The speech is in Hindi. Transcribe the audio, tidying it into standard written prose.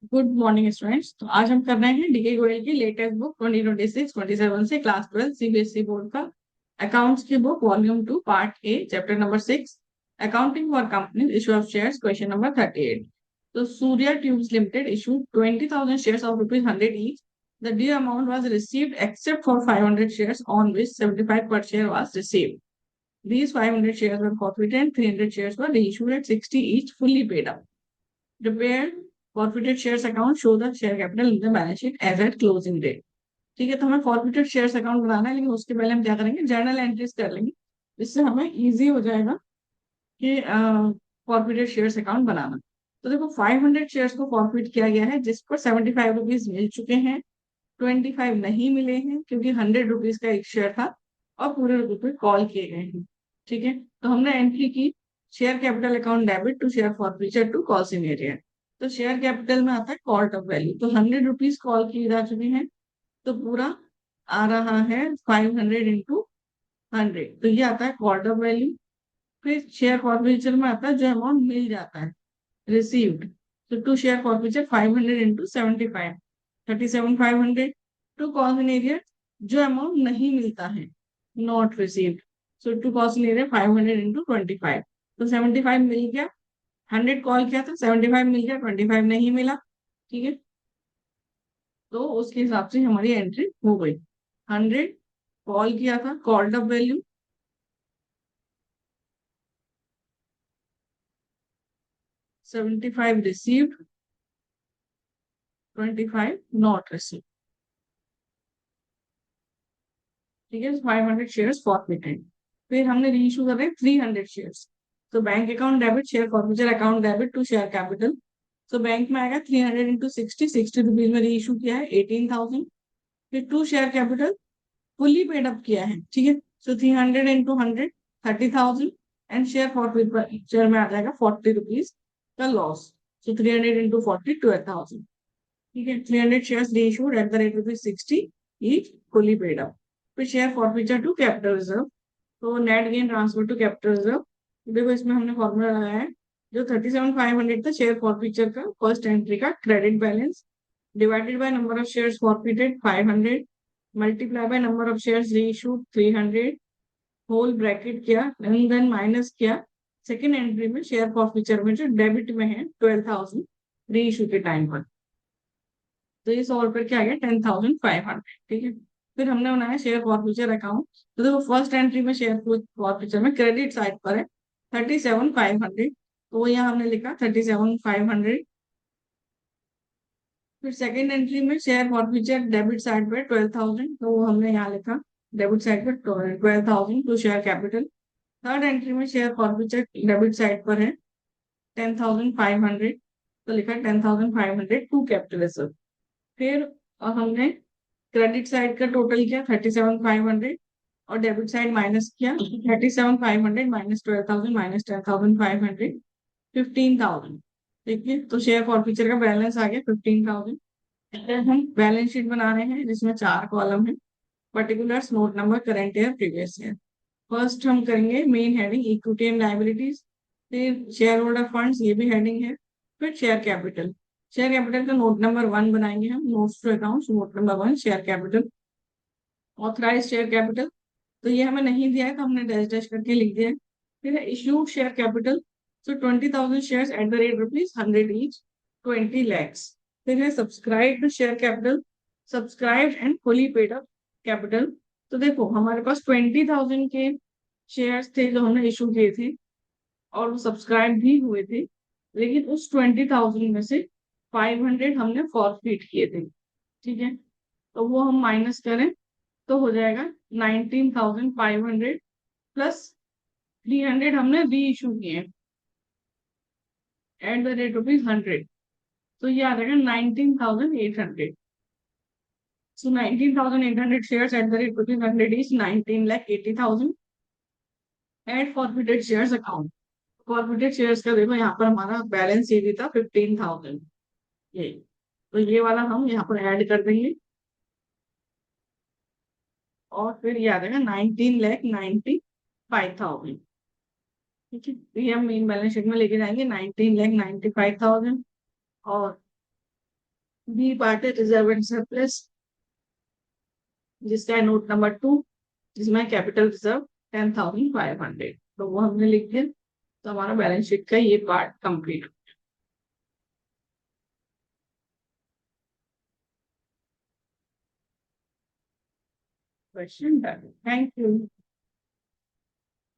Good morning students. तो आज हम कर रहे हैं डीके गोयल की लेटेस्ट बुक 2026-27 से क्लास 12 सीबीएसई बोर्ड का अकाउंट्स की book volume 2 part A chapter number 6 accounting for company issue of shares question number 38। तो Surya tubes limited issue 20,000 shares of ₹100 each. The due amount was received except for 500 shares on which 75 per share was received. These 500 shares were forfeited and 300 shares were reissued at 60 each, fully paid up. Prepare forfeited shares account, show the share capital in the balance sheet as at closing date. ठीक है, तो हमें फॉरफिटेड शेयर्स अकाउंट बनाना है, लेकिन उसके पहले हम क्या करेंगे, जर्नल एंट्रीज कर लेंगे। इससे हमें इजी हो जाएगा कि फॉरफिटेड शेयर्स अकाउंट बनाना। तो देखो 500 शेयर्स को फॉरफिट किया गया है, जिस पर 75 रुपीज मिल चुके हैं, 25 नहीं मिले हैं क्योंकि 100 रुपीज का एक शेयर था और पूरे रुपए कॉल किए गए हैं। ठीक है, तो हमने एंट्री की share capital account debit to share forfeiture to call in arrear. तो शेयर कैपिटल में आता है कॉल्ड अप वैल्यू, तो 100 रुपीज कॉल किए जा चुके हैं, तो पूरा आ रहा है 500 इंटू 100, तो ये आता है कॉल्ड अप वैल्यू। फिर शेयर फॉरफिचर में आता है जो अमाउंट मिल जाता है, रिसीव्ड। तो to share forfeiture 500 into 75, 37,500। To कॉस्ट इन एरिया, जो अमाउंट नहीं मिलता है, नॉट रिसीव्ड। सो टू कॉस्ट इन एरिया 500 इंटू 25, तो 75 मिल गया। 100 कॉल किया था, 75 मिल गया, 25 नहीं मिला। ठीक है, तो उसके हिसाब से हमारी एंट्री हो गई। 100 कॉल किया था, called up value, 75 received, 25 not received. ठीक है, 500 शेयर्स फॉरफिटेड। फिर हमने री इशू कर रहे हैं 300 शेयर्स। तो bank account debit, share forfeiture account debit to share capital. तो बैंक में आएगा 300 इंटू 60 रुपीज में री इशू किया है 18,000। फिर to share capital fully paid up किया है। ठीक है, so 300 into 100, 30,000। And share forfeiture में आ जाएगा 40 रुपीज का लॉस। सो 300 इंटू 40, 12,000। ठीक है, 300 shares reissued at the rate ₹60 each, fully paid up. फिर share forfeiture to capital reserve, तो net gain transfer to capital reserve. देखो इसमें हमने फॉर्मूला लगाया है, जो 37,500 था शेयर फॉरफिचर का फर्स्ट एंट्री का credit balance, divided by number of shares forfeited 500, multiply by number of shares reissued 300, whole bracket किया एंड देन माइनस किया सेकेंड एंट्री में शेयर फॉरफिचर में जो डेबिट में है 12,000 रीइश्यू के टाइम पर। तो ये सॉल्व करके आ गया 10,500। ठीक है, फिर हमने बनाया शेयर फॉरफिचर अकाउंट। तो देखो फर्स्ट एंट्री में शेयर फॉरफिचर में क्रेडिट साइड पर है 37,500, तो वो यहाँ हमने लिखा 37,500। फिर सेकंड एंट्री में शेयर फॉरफिचर डेबिट साइड पर 12,000, तो वो हमने यहाँ लिखा डेबिट साइड पर 12,000 to share capital. Third entry में शेयर फॉरफिचर डेबिट साइड पर है 10,500, तो लिखा 10,500 टू कैपिटल रिजर्व। फिर हमने क्रेडिट साइड का टोटल किया 37,500 और डेबिट साइड माइनस किया 37,500 माइनस 12,000 माइनस 10,500, 15,000। ठीक है, तो शेयर फॉरफिचर का बैलेंस आ गया 15,000। हम बैलेंस शीट बना रहे हैं जिसमें 4 कॉलम है, particulars, note number, current year, previous year. First हम करेंगे main heading equity and liabilities, फिर शेयर होल्डर फंड्स, ये भी हेडिंग है। फिर शेयर कैपिटल, शेयर कैपिटल का नोट नंबर 1 बनाएंगे हम, notes to accounts, note number 1 share capital. Authorise share capital, तो ये हमें नहीं दिया है तो हमने डैश डैश करके लिख दिया है। फिर issued share capital, so 20,000 shares at the rate ₹100 each, 20 lakhs। फिर है subscribed share capital, subscribed and fully paid up capital. तो देखो हमारे पास 20,000 के शेयर्स थे जो हमने इशू किए थे और वो सब्सक्राइब भी हुए थे, लेकिन उस 20,000 में से 500 हमने फॉरफिट किए थे। ठीक है, तो वो हम माइनस करें तो हो जाएगा 19,500 प्लस 300 हमने री इशू किए एट द रेट ₹100, तो ये आ जाएगा 19,800। So 19,800 shares at the rate ₹100 is 19,80,000 at forfeited shares account. Forfeited shares का देखो यहाँ पर हमारा बैलेंस ये भी था 15,000, ये, तो ये वाला हम यहाँ पर ऐड कर देंगे और फिर ये आ जाएगा 19,95,000। ठीक है, तो ये हम मेन बैलेंस शीट में लेके जाएंगे 19,95,000। और बी पार्ट है रिजर्व एंड सरप्लस, जिसका है नोट नंबर 2, जिसमें कैपिटल रिजर्व 10,500, तो वो हमने लिख दिया। तो हमारा बैलेंस शीट का ये part complete. Question done. Thank you.